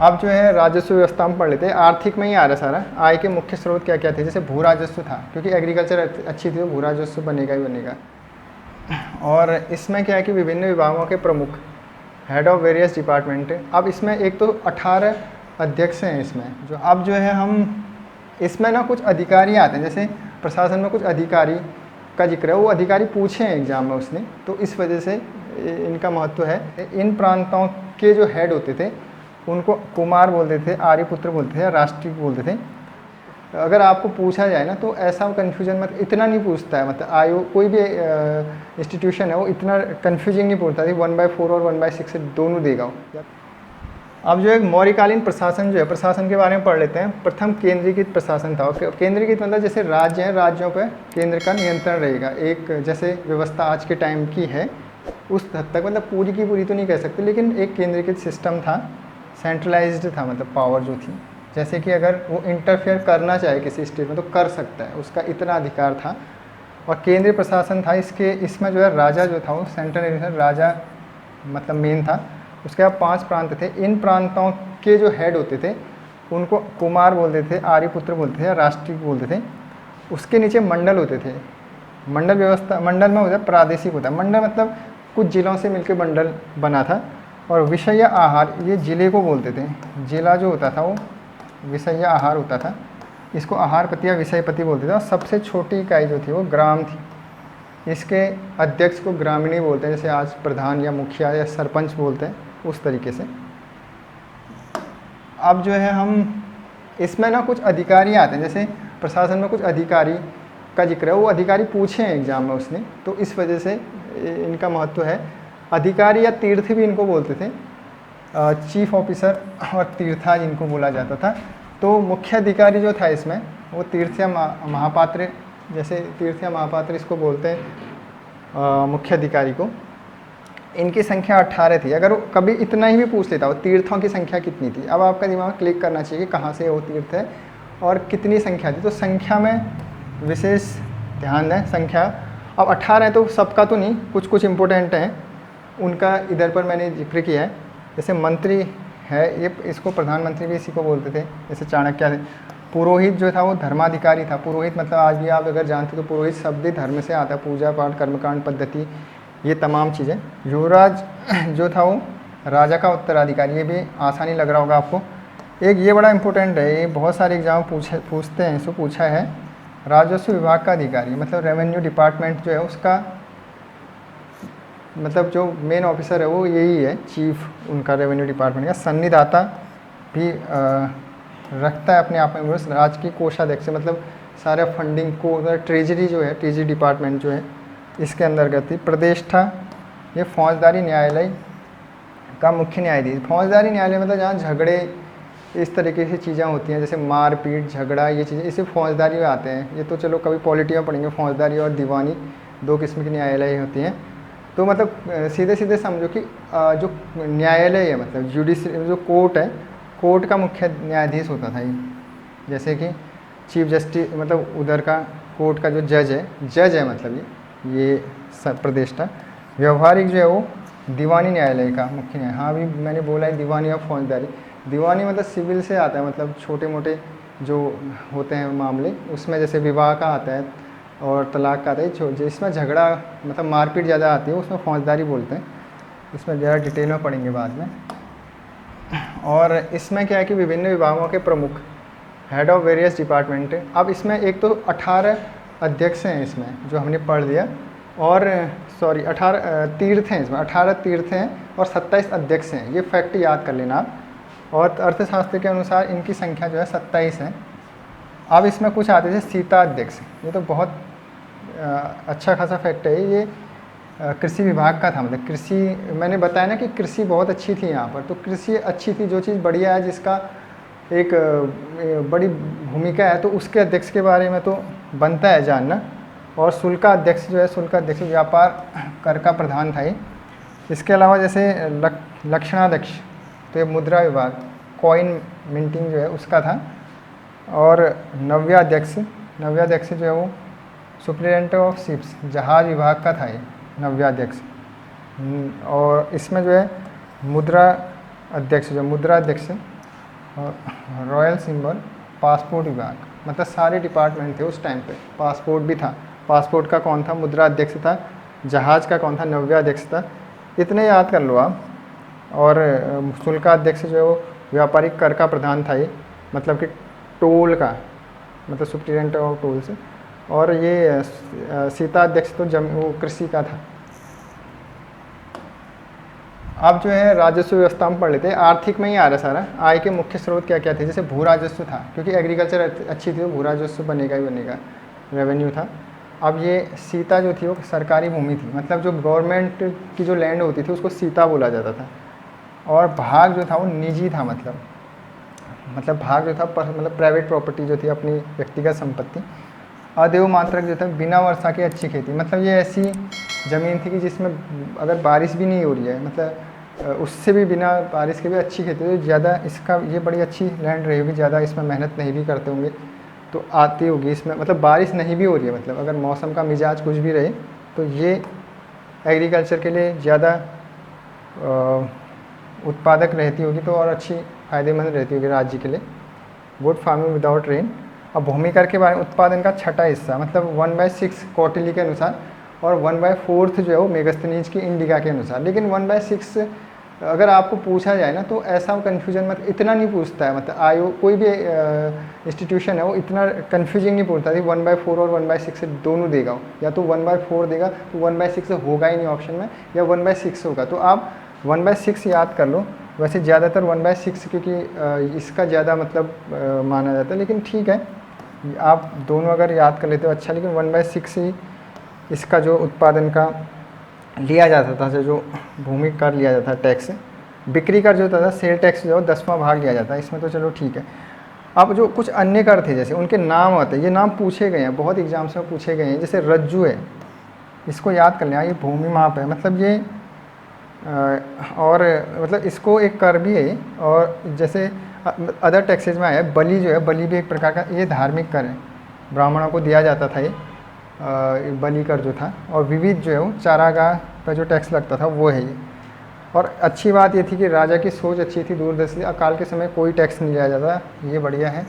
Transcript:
अब जो है राजस्व व्यवस्था हम पढ़ लेते हैं। आर्थिक में ही आ रहा सारा, आय के मुख्य स्रोत क्या क्या थे। जैसे भू राजस्व था, क्योंकि एग्रीकल्चर अच्छी थी तो भू राजस्व बनेगा ही बनेगा। और इसमें क्या है कि विभिन्न विभागों के प्रमुख, हेड ऑफ वेरियस डिपार्टमेंट। अब इसमें एक तो 18 अध्यक्ष हैं इसमें, जो अब जो है हम इसमें ना कुछ अधिकारी आते हैं। जैसे प्रशासन में कुछ अधिकारी का जिक्र है, वो अधिकारी पूछे हैं एग्जाम में उसने, तो इस वजह से इनका महत्व है। इन प्रांतों के जो हेड होते थे उनको कुमार बोलते थे, आर्यपुत्र बोलते थे या राष्ट्रीय बोलते थे। अगर आपको पूछा जाए ना तो ऐसा कन्फ्यूजन मतलब इतना नहीं पूछता है, मतलब आयोग कोई भी इंस्टीट्यूशन है वो इतना कन्फ्यूजिंग नहीं पूछता है 1/4 और 1/6 दोनों देगा वो। अब जो एक मौर्यकालीन प्रशासन जो है, प्रशासन के बारे में पढ़ लेते हैं। प्रथम केंद्रीकृत प्रशासन था। केंद्रीकृत मतलब जैसे राज्य हैं, राज्यों पर केंद्र का नियंत्रण रहेगा। एक जैसे व्यवस्था आज के टाइम की है उस हद तक, मतलब पूरी की पूरी तो नहीं कह सकते, लेकिन एक केंद्रीकृत सिस्टम था, सेंट्रलाइज्ड था, मतलब पावर जो थी। जैसे कि अगर वो इंटरफेयर करना चाहे किसी स्टेट में तो कर सकता है, उसका इतना अधिकार था। और केंद्रीय प्रशासन था इसमें जो है राजा जो था वो सेंट्रल राजा मतलब मेन था। उसके बाद 5 प्रांत थे। इन प्रांतों के जो हेड होते थे उनको कुमार बोलते थे, आर्यपुत्र बोलते थे या राष्ट्रीय बोलते थे। उसके नीचे मंडल होते थे। मंडल व्यवस्था, मंडल में होता है प्रादेशिक होता है। मंडल मतलब कुछ जिलों से मिलकर मंडल बना था। और विषय या आहार, ये जिले को बोलते थे। जिला जो होता था वो विषय या आहार होता था, इसको आहारपति या विषयपति बोलते थे। और सबसे छोटी इकाई जो थी वो ग्राम थी। इसके अध्यक्ष को ग्रामीणी बोलते हैं, जैसे आज प्रधान या मुखिया या सरपंच बोलते हैं, उस तरीके से। अब जो है हम इसमें ना कुछ अधिकारी आते हैं। जैसे प्रशासन में कुछ अधिकारी का जिक्र है, वो अधिकारी पूछे हैं एग्जाम में उसने, तो इस वजह से इनका महत्व है। अधिकारी या तीर्थ भी इनको बोलते थे, चीफ ऑफिसर और तीर्था जिनको बोला जाता था। तो मुख्य अधिकारी जो था इसमें वो तीर्थ या महापात्र, जैसे तीर्थ या महापात्र इसको बोलते हैं मुख्य अधिकारी को। इनकी संख्या 18 थी। अगर कभी इतना ही भी पूछ लेता वो तीर्थों की संख्या कितनी थी, अब आपका दिमाग क्लिक करना चाहिए कि कहाँ से वो तीर्थ है और कितनी संख्या थी। तो संख्या में विशेष ध्यान दें। संख्या अब 18 है तो सबका तो नहीं, कुछ कुछ इम्पोर्टेंट हैं उनका इधर पर मैंने जिक्र किया है। जैसे मंत्री है, ये इसको प्रधानमंत्री भी इसी को बोलते थे। जैसे चाणक्य थे। पुरोहित जो था वो धर्माधिकारी था। पुरोहित मतलब आज भी आप अगर जानते हो तो पुरोहित शब्द ही धर्म से आता है, पूजा पाठ कर्मकांड पद्धति ये तमाम चीज़ें। युवराज जो था वो राजा का उत्तराधिकारी, ये भी आसानी लग रहा होगा आपको। एक ये बड़ा इंपॉर्टेंट है, ये बहुत सारे एग्जाम पूछते हैं, इसको पूछा है। राजस्व विभाग का अधिकारी मतलब रेवेन्यू डिपार्टमेंट जो है उसका मतलब जो मेन ऑफिसर है वो यही है, चीफ उनका रेवेन्यू डिपार्टमेंट का। सन्निधाता भी रखता है अपने आप में राज्य की कोषाध्यक्ष, मतलब सारे फंडिंग को। ट्रेजरी जो है, ट्रेजरी डिपार्टमेंट जो है इसके अंतर्गत थी। प्रदेष्ठा ये फौजदारी न्यायालय का मुख्य न्यायाधीश। फौजदारी न्यायालय मतलब जहाँ झगड़े इस तरीके की चीज़ें होती हैं, जैसे मारपीट झगड़ा ये चीज़ें, इसे फौजदारी में आते हैं। ये तो चलो कभी पॉलिटी में पढ़ेंगे। फौजदारी और दीवानी 2 किस्म की न्यायालय होती हैं। तो मतलब सीधे सीधे समझो कि जो न्यायालय है मतलब जुडिशरी जो कोर्ट है, कोर्ट का मुख्य न्यायाधीश होता था ये। जैसे कि चीफ जस्टिस मतलब उधर का कोर्ट का जो जज है मतलब ये सब प्रतिष्ठा। व्यवहारिक जो है वो दीवानी न्यायालय का मुख्य न्याय। हाँ अभी मैंने बोला है दीवानी और फौजदारी। दीवानी मतलब सिविल से आता है, मतलब छोटे मोटे जो होते हैं मामले, उसमें जैसे विवाह का आता है और तलाक का आता है। जिसमें झगड़ा मतलब मारपीट ज़्यादा आती है उसमें फौजदारी बोलते हैं। इसमें ज़्यादा डिटेल में पढ़ेंगे बाद में। और इसमें क्या है कि विभिन्न विभागों के प्रमुख, हेड ऑफ वेरियस डिपार्टमेंट। अब इसमें एक तो 18 अध्यक्ष हैं इसमें जो हमने पढ़ लिया, और 18 तीर्थ हैं इसमें, 18 तीर्थ हैं और 27 अध्यक्ष हैं। ये फैक्ट याद कर लेना आप। और अर्थशास्त्र के अनुसार इनकी संख्या जो है 27 है। अब इसमें कुछ आते थे सीता अध्यक्ष। ये तो बहुत अच्छा खासा फैक्ट है। ये कृषि विभाग का था, मतलब कृषि, मैंने बताया ना कि कृषि बहुत अच्छी थी यहाँ पर। तो कृषि अच्छी थी, जो चीज़ बढ़िया है जिसका एक बड़ी भूमिका है, तो उसके अध्यक्ष के बारे में तो बनता है जानना। और शुल्क अध्यक्ष जो है, शुल्क अध्यक्ष व्यापार कर का प्रधान था ये। इसके अलावा जैसे लक्षणाध्यक्ष तो ये मुद्रा विभाग, कॉइन मिंटिंग जो है उसका था। और नव्याध्यक्ष जो है वो सुप्रिटेंडेंट ऑफ शिप्स, जहाज विभाग का था ये नव्याध्यक्ष। और इसमें जो है मुद्रा अध्यक्ष और रॉयल सिंबल पासपोर्ट विभाग, मतलब सारे डिपार्टमेंट थे उस टाइम पे। पासपोर्ट भी था, पासपोर्ट का कौन था, मुद्रा अध्यक्ष था। जहाज़ का कौन था, नौव्याध्यक्ष था। इतने याद कर लो आप। और शुल्काध्यक्ष जो है वो व्यापारिक कर का प्रधान था ये, मतलब कि टोल का, मतलब सुप्रिटेंडेंट ऑफ टोल्स। और ये सीता अध्यक्ष तो वो कृषि का था। अब जो है राजस्व व्यवस्था में पढ़ लेते हैं। आर्थिक में ही आ रहा सारा। आय के मुख्य स्रोत क्या क्या थे, जैसे भू राजस्व था, क्योंकि एग्रीकल्चर अच्छी थी तो भू राजस्व बनेगा ही बनेगा, रेवेन्यू था। अब ये सीता जो थी वो सरकारी भूमि थी, मतलब जो गवर्नमेंट की जो लैंड होती थी उसको सीता बोला जाता था। और भाग जो था वो निजी था, मतलब भाग जो था मतलब प्राइवेट प्रॉपर्टी जो थी, अपनी व्यक्तिगत संपत्ति। अदेव मात्रक जो था बिना वर्षा की अच्छी खेती, मतलब ये ऐसी ज़मीन थी कि जिसमें अगर बारिश भी नहीं हो रही है, मतलब उससे भी बिना बारिश के भी अच्छी खेती हो। ज़्यादा इसका ये बड़ी अच्छी लैंड रही होगी, ज़्यादा इसमें मेहनत नहीं भी करते होंगे तो आती होगी इसमें, मतलब बारिश नहीं भी हो रही है, मतलब अगर मौसम का मिजाज कुछ भी रहे तो ये एग्रीकल्चर के लिए ज़्यादा उत्पादक रहती होगी, तो और अच्छी फ़ायदेमंद रहती होगी राज्य के लिए। Good farming without rain. अब भूमि कर के बारे में, उत्पादन का छठा हिस्सा, मतलब 1/6 कौटिल्य के अनुसार, और 1/4 जो है वो मेगास्थनीज की इंडिका के अनुसार। लेकिन 1/6 अगर आपको पूछा जाए ना तो ऐसा कन्फ्यूजन मत, इतना नहीं पूछता है, मतलब आयोग कोई भी इंस्टीट्यूशन है वो इतना कन्फ्यूजिंग नहीं पूछता है 1/4 और 1/6 दोनों देगा, या तो 1/4 देगा तो 1/6 होगा ही नहीं ऑप्शन में, या 1/6 होगा। तो आप 1/6 याद कर लो। वैसे ज़्यादातर 1/6 क्योंकि इसका ज़्यादा मतलब माना जाता है, लेकिन ठीक है आप दोनों अगर याद कर लेते हो अच्छा। लेकिन 1/6 ही इसका जो उत्पादन का लिया जाता था, जो भूमि कर लिया जाता था टैक्स। बिक्री कर जो होता था, सेल टैक्स जो 10वां भाग लिया जाता है इसमें, तो चलो ठीक है। अब जो कुछ अन्य कर थे जैसे उनके नाम आते हैं, ये नाम पूछे गए हैं, बहुत एग्जाम्स में पूछे गए हैं। जैसे रज्जू है, इसको याद कर लें, ये भूमि माप है, मतलब ये और मतलब इसको एक कर भी है। और जैसे अदर टैक्सेज में आया है बलि, जो है बलि भी एक प्रकार का ये धार्मिक कर है, ब्राह्मणों को दिया जाता था ये बलि कर जो था। और विविध जो है वो चारागाह पर जो टैक्स लगता था वो है ये। और अच्छी बात ये थी कि राजा की सोच अच्छी थी, दूरदर्शी, अकाल के समय कोई टैक्स नहीं लिया जाता, ये बढ़िया है।